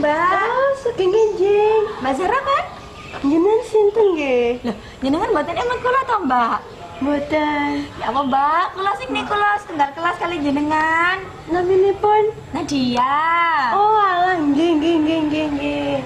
Mbak. Oh, sugeng enjing. Mbak Zara kan? Jenengan sinten nggih? Loh, jenengan mboten emang kula to, Mbak? Mboten. Ya apa, Mbak? Kula sing kula setengah kelas kali jenengan. Naminipun? Nadia. Oh, alah nggih.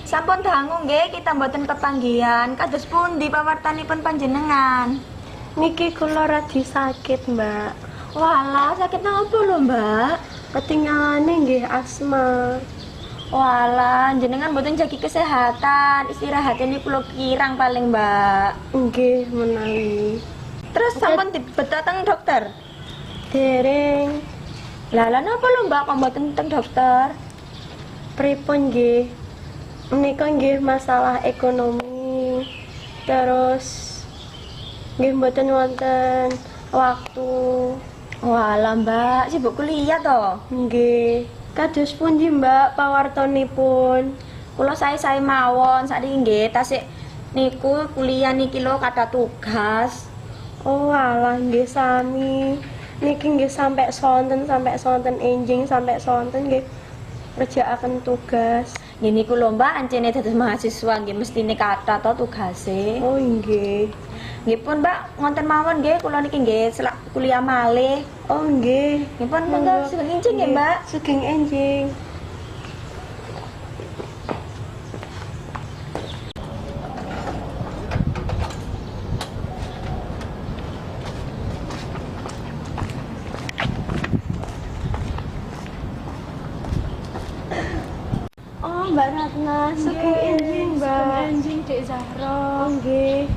Sampun dangu nggih kita mboten pepanggihan. Kados pundi pawartanipun panjenengan? Niki kula radi sakit, Mbak. Walah, sakit napa lho, Mbak? Ketinggalane nggih asma. Walah, jenengan mboten jagi kesehatan. Istirahatnya kula kirang paling, Mbak. Nggih menawi. Terus sampun dibetaten dokter? Dereng. Lah napa lho, Mbak, kok mboten teng dokter? Pripun nggih? Menika nggih masalah ekonomi. Terus nggih mboten wonten waktu. Walah, Mbak, sibuk kuliah to? Nggih. Kados pundi, Mbak, pawartanipun? Kula sae-sae mawon, sakniki nggih tasik niku kuliah niki lho kata tugas. Oh, alah nggih sami. Niki nggih sampai sonten enjing sampai sonten nggih ngerjakaken tugas. Nggih niku lho, Mbak, ancene dados mahasiswa nggih mestine kata to tugase. Oh, nggih. Nggih pun, Mbak, ngonten mawon nggih kula niki nggih selak kuliah malih. Oh, nggih. Nggih pun monggo sugeng enjing nggih, Mbak. Sugeng enjing. Oh, Mbak Ratna, sugeng enjing, Mbak. Sugeng enjing, Dek Zahra. Oh, nggih.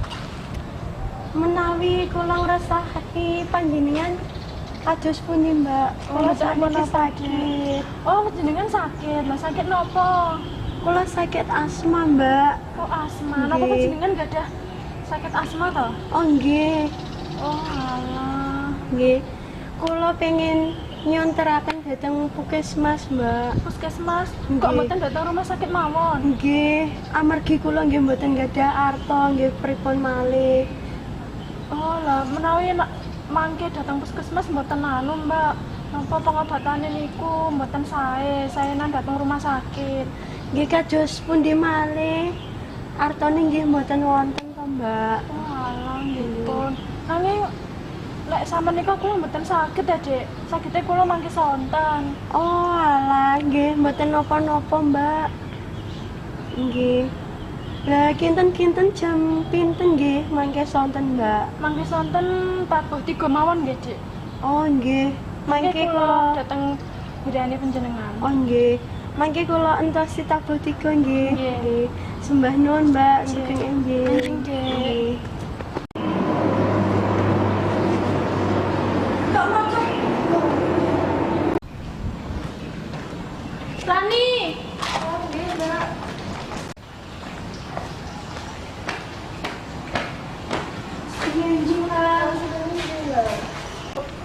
Menawi kula ngresahake panjenengan kados pundi, Mbak? Kula sakniki sakit. Oh, jenengan sakit. Lah sakit nopo? Kula sakit asma, Mbak. Oh, asma. Napa Nggih. jenengan gak ada sakit asma toh? Oh, nggih. Oh, alah. Nggih. Kula pengen nyonteraken dhateng puskesmas, Mbak. Puskesmas. Kok Nggih. mboten datang rumah sakit mawon? Nggih, amargi kula nggih mboten gadah arta nggih pripun malih. Oh, lah menawi nak mangke datang puskesmas mboten anu, Mbak. Napa pengobatane niku mboten sae. Saenan datang rumah sakit. Nggih kados pundi malih? Artane nggih mboten wonten to, Mbak. Oh, alah ngipun. Nanging lek sampean niku kula mboten sakit ya, Dek. Sakite kula mangke sonten. Oh, alah nggih mboten napa-napa, Mbak. Nggih. Lah kinten-kinten jam pinten nggih mangke sonten, Mbak? Mangke sonten 43 mawon nggih, Dik. Oh, nggih. Mangke kula dateng bidane panjenengan. Oh, nggih. Mangke kula entos sitabel 3 nggih. Nggih. Nggih. Sembah nuwun, Mbak. Nggih. Sugeng enjing. Enjing, Dek. Nggih. Lani.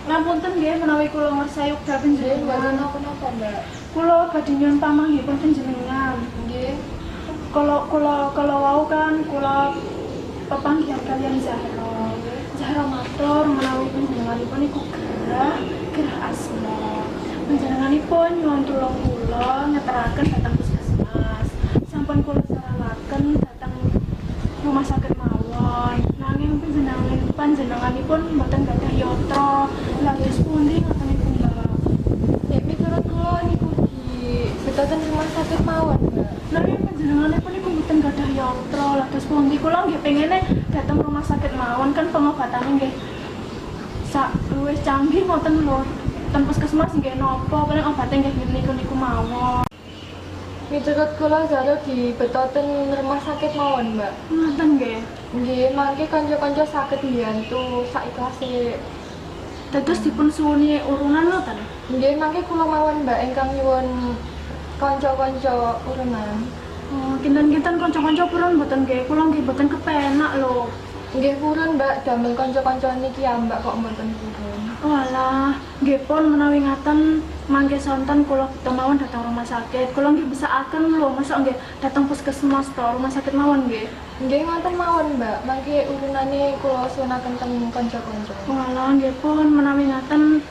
Ngapunten nggih menawi kula ngersai wekdal panjenengan. Kenapa, Mbak? Kula badhe nyuwun pamanggihipun panjenengan. Nggih. Kalau wau kan kula pepanggihan kalian Zahra. Zahra matur menawi panjenenganipun iku gerah asma. Panjenenganipun nyuwun tulung kula ngeteraken dhateng puskesmas. Sampun kula saranaken dhateng rumah sakit mawon. Nanging panjenenganipun mboten gadah yatra. Lah wis pundi ngoten niku, Mbak? Nek miturut kula niku betaten rumah sakit mawon, Mbak. Nanging panjenenganipun niku mboten gadah yatra. Lah terus pundi kula nggih pengene dhateng rumah sakit mawon kan pengobatane nggih sak luwih canggih ngoten lho. Ten puskesmas nggih napa paling obatnya nggih niku mawon. Miturut kula Zara dibetoten rumah sakit mawon, Mbak. Ngoten nggih. Nggih, mangke kanca-kanca saged mbiyantu sak ikhlase. Dados dipun suwuni urunan ngoten. Nggih, mangke kula mawon, Mbak, ingkang nyuwun kanca-kanca urunan. Oh, kinten-kinten kanca-kanca purun mboten nggih. Kula nggih mboten kepenak lho. Nggih purun, Mbak, damel kanca-kanca niki ya, Mbak, kok mboten purun. Walah, nggih pun menawi ngaten mangke sonten kula kemawon datang rumah sakit. Kula nggih besakaken lho, mosok nggih datang puskesmas to rumah sakit mawon nggih. Nggih ngoten mawon, Mbak. Mangke urunane kula suwunaken teng kanca-kanca. Walah, nggih pun menawi ngaten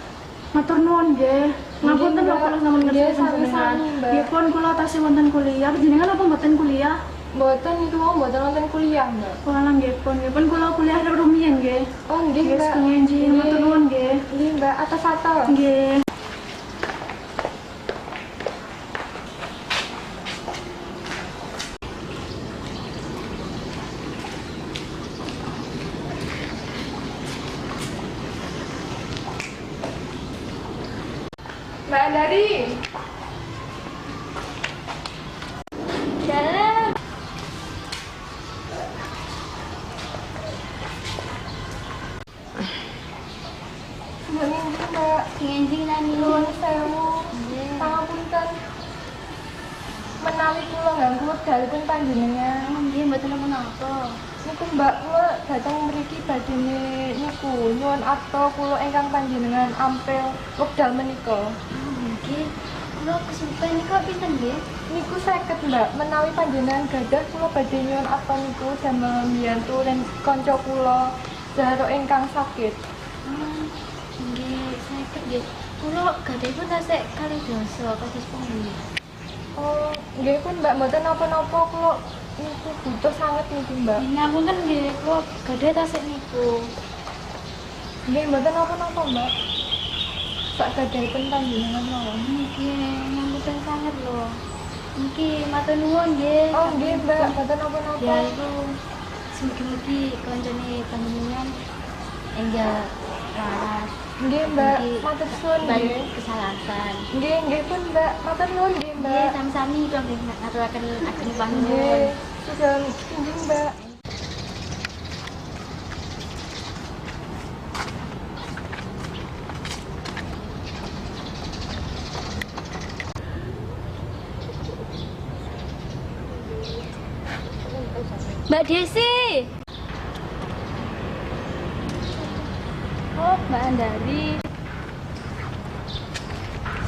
matur nuwun nggih. Ngapunten lho kula sampun Nggih, ngerti sami-sami, panjenengan. Mbak. Nggih pun kula tasih wonten kuliah. Jenengan apa mboten kuliah? Mboten itu mau mboten nonton kuliah, Mbak. Kula nggih pun kula kuliah rumiyin nggih. Oh, nggih, Nggih, Mbak. setengah enjing, matur nuwun nggih. Nggih, Mbak, atas atas. Nggih. Mbak Andari. Dalam. Mbak Nindi, Mbak. Ngenjing nani. Nuwun sewu. Nggih. Pangapunten. Menawi kula ganggu wekdalipun panjenengan. Nggih, mboten napa-napa. Niku Mbak kula dateng mriki badhe niku nyuwun arta kula ingkang panjenengan ampil wekdal menika. Nggih. Kula kesupen niku pinten nggih? Niku 50 Mbak, menawi panjenengan gadah kula badhe nyuwun arta niku damel mbiyantu lan kanca kula Zahra ingkang sakit. Nggih, saged nggih. Kula gadhahipun tasik kalih dasa kados pundi. Oh, nggih pun Mbak, mboten napa-napa kula niku butuh sanget niki Mbak. Ngapunten nggih, kula gadhah tasik niku. Nggih mboten napa-napa Mbak. Sak gadahipun panjenengan mawon. Nggih, ngapunten sanget lho. Niki matur nuwun nggih. Oh, nggih Mbak, mboten napa-napa. Ya iku mugi-mugi kancane panjenengan enggak waras. Nggih Mbak, Nggih. matur suwun Balik nggih. kesalahan. Nggih pun Mbak, matur nuwun nggih Nggih, Mbak. sami-sami kula nggih ngaturaken ageng Nggih, panuwun. sudah nggih Mbak. Mbak Desi. Oh, Mbak Andari.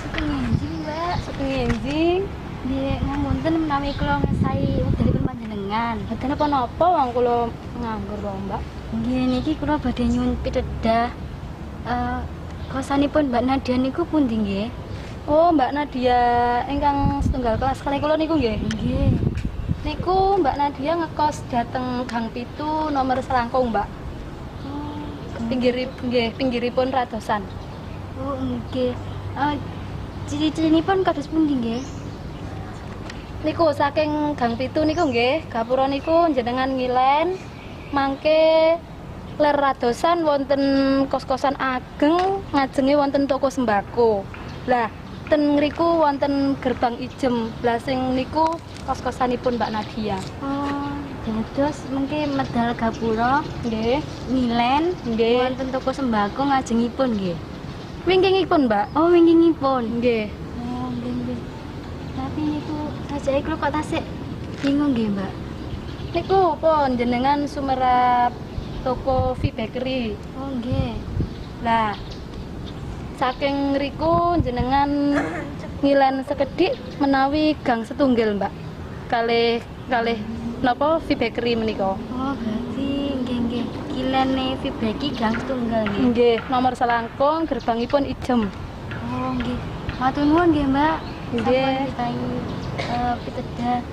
Sugeng enjing, Mbak. Sugeng enjing. Nggih, ngapunten menawi kula ngesahi wekdalipun panjenengan. Mboten napa-napa wong kula nganggur wae, Mbak. Nggih, niki kula badhe nyuwun pitedah. Kosanipun Mbak Nadia niku pundi nggih? Oh, Mbak Nadia ingkang setunggal kelas kali kula niku nggih. Nggih. Niku Mbak Nadia ngekos dateng Gang 7 nomor selangkung, Mbak. Pinggiripun Radosan. Oh, nggih. Ciri-cirinipun kados pundi nggih? Niku saking Gang 7 niku nggih, gapura niku jenengan ngilen mangke ler Radosan wonten kos-kosan ageng, ngajenge wonten toko sembako. Lah, ten ngriku wonten gerbang ijem. Lah sing niku kos-kosanipun Mbak Nadia. Oh, dados mengke medal gapura Nggih, milen nggih. wonten toko sembako ngajengipun nggih. Wingkingipun, Mbak. Oh, winginipun. Nggih. Oh, nggih. Tapi niku sajake kula kok tasik bingung nggih, Mbak. Niku pun jenengan sumerap toko V Bakery. Oh, nggih. Lah, saking ngriku jenengan ngilen sekedhik menawi gang setunggal, Mbak. Kalih napa V Bakery menika? Oh, berarti nggih. Kilene feedback gang tunggal nggih. Nggih, nomor selangkung gerbangipun ijem. Oh, nggih. Matur nuwun nggih, Mbak. Nggih. Sampun pitedah.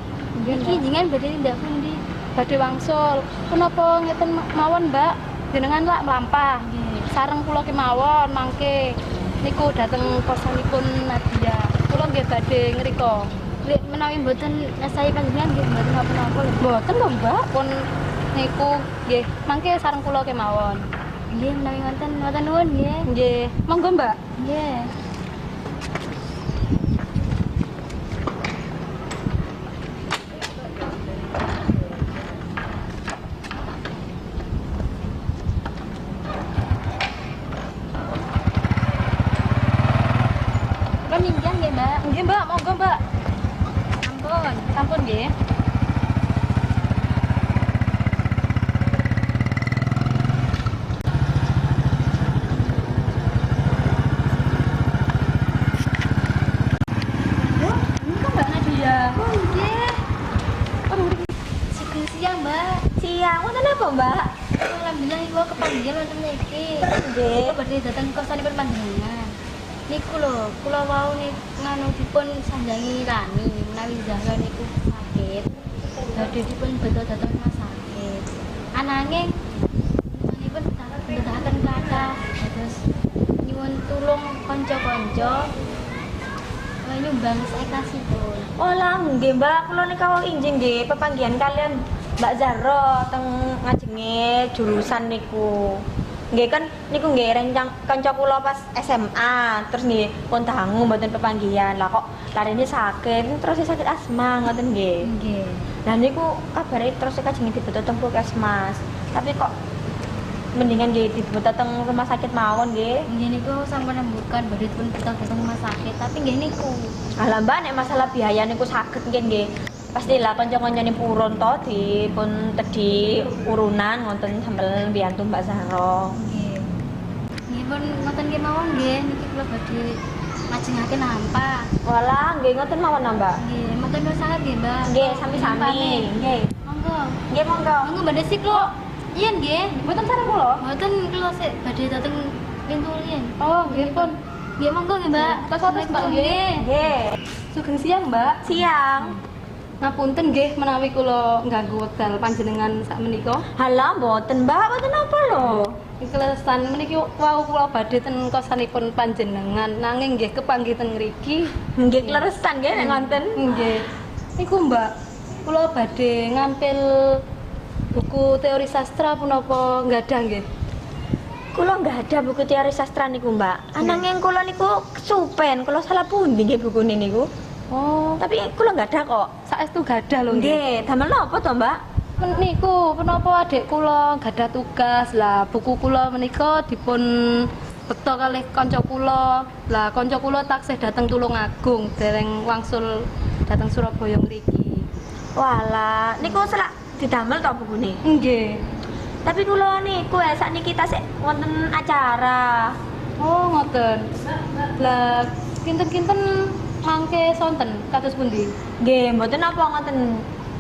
Iki jenengan badhe tindak pundi? Badhe wangsul. Punapa ngeten mawon, Mbak? Jenengan lak mlampah. Nggih. Sareng kula kemawon mangke niku dateng kosanipun Nadia. Kula nggih badhe ngrika. Lek menawi mboten ngesahi panjenengan nggih mboten napa-napa lho. Mboten lho, Mbak. Pun niku nggih mangke sareng kula kemawon. Nggih, menawi wonten matur nuwun nggih. Nggih, monggo, Mbak. Nggih. Kula minggah nggih, Mbak. Nggih, Mbak, monggo, Mbak. Ampun. Sampun nggih. Niku Mbak Nadia. Oh, nggih. Siang, Mbak. Siang, wonten apa, Mbak? Alhamdulillah iku kepanggil wonten mriki. Nggih. Badhe dateng kosanipun panjenengan. Niku lho, kula wau nih nganu dipun sanjangi rani menawi Zahra niku sakit. Badhe dipun beto dateng rumah sakit. Ananging nyuwunipun betahaken kathah terus nyuwun tulung kanca-kanca nyumbang saekasipun. Oh lah, nggih Mbak, kula nika injing nggih pepanggihan kalian Mbak Zahra teng ngajenge jurusan niku. Nggih kan niku nggih rencang kanca kula pas SMA, terus nggih pun dangu mboten pepanggihan. Lah kok larine sakit, terus sakit asma ngoten nggih. Nggih. Lah niku kabare terus kajenge dibeto teng Puskesmas. Tapi kok mendingan nggih dibeto teng rumah sakit mawon nggih. Nggih niku sampun rembukan badhe dipun beto dateng rumah sakit, tapi nggih niku. Alah Mbak nek masalah biaya niku saged nggih. Pastilah kanca-kancane purun to dipun tedhi urunan wonten sambel mbiyantu Mbak Zahra. Nggih. Nggih pun ngoten nggih mawon nggih niki kula badhe majengaken nampa. Walah, nggih ngoten mawon Mbak. Nggih, mboten sangat nggih, Mbak. Nggih, sami-sami. Nggih. Monggo. Nggih monggo. Monggo badhe sik kula. Iya nggih. Mboten sareng kula. Mboten kula sik badhe dateng pintu riyen. Oh, nggih pun. Nggih monggo nggih, Mbak. Tos-tos, Mbak, nggih. Nggih. Sugeng siang, Mbak. Siang. Ngapunten nggih menawi kula ngganggu wekdal panjenengan sakmenika. Halah mboten Mbak, mboten apa lho. Ikhlasan meniki wau kula badhe ten kosanipun panjenengan nanging nggih kepanggih ten ngriki. Nggih kleresan nggih nek ngoten. Nggih. Niku Mbak, kula badhe ngampil buku teori sastra punapa nggadah nggih. Kula nggak ada buku teori sastra niku Mbak. Ananging kula niku kesupen, kula salah pundi nggih bukune niku. Oh, Tapi kula nggak ada kok. saestu gadah lho nggih. Nggih, damel napa to Mbak? Niku punapa adik kula gadah tugas lah buku kula menika dipun beto kalih kanca kula. Lah kanca kula taksih dateng Tulungagung dereng wangsul dateng Surabaya mriki. Walah, niku selak didamel to bukune. Nggih. Tapi kula niku sakniki tasik wonten acara. Oh, ngoten. Lah kinten-kinten mangke sonten kados pundi? Nggih, mboten napa ngoten.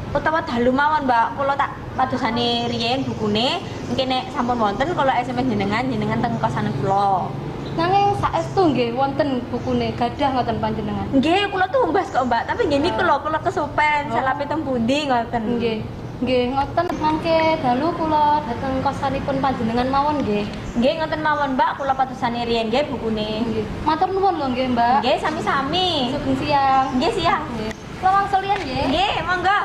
Utawa dalu mawon, Mbak. Kula tak padosane riyen bukune, mungkin nek sampun wonten kula SMS jenengan teng kosan kula. Nanging saestu nggih wonten bukune gadah ngoten panjenengan. Nggih, kula tumbas kok, Mbak. Tapi nggih niku lho, kula kesupen salah pitung pundi ngoten. Nggih. Nggih, ngoten mangke dalu kula dhateng kosanipun panjenengan mawon nggih. Nggih, ngoten mawon, Mbak. Kula padosane riyen nggih bukune. Nggih. Matur nuwun lho nggih, Mbak. Nggih, sami-sami. Sugeng siang. Nggih, siang. Nggih. Kula wangsul riyen nggih. Nggih, monggo.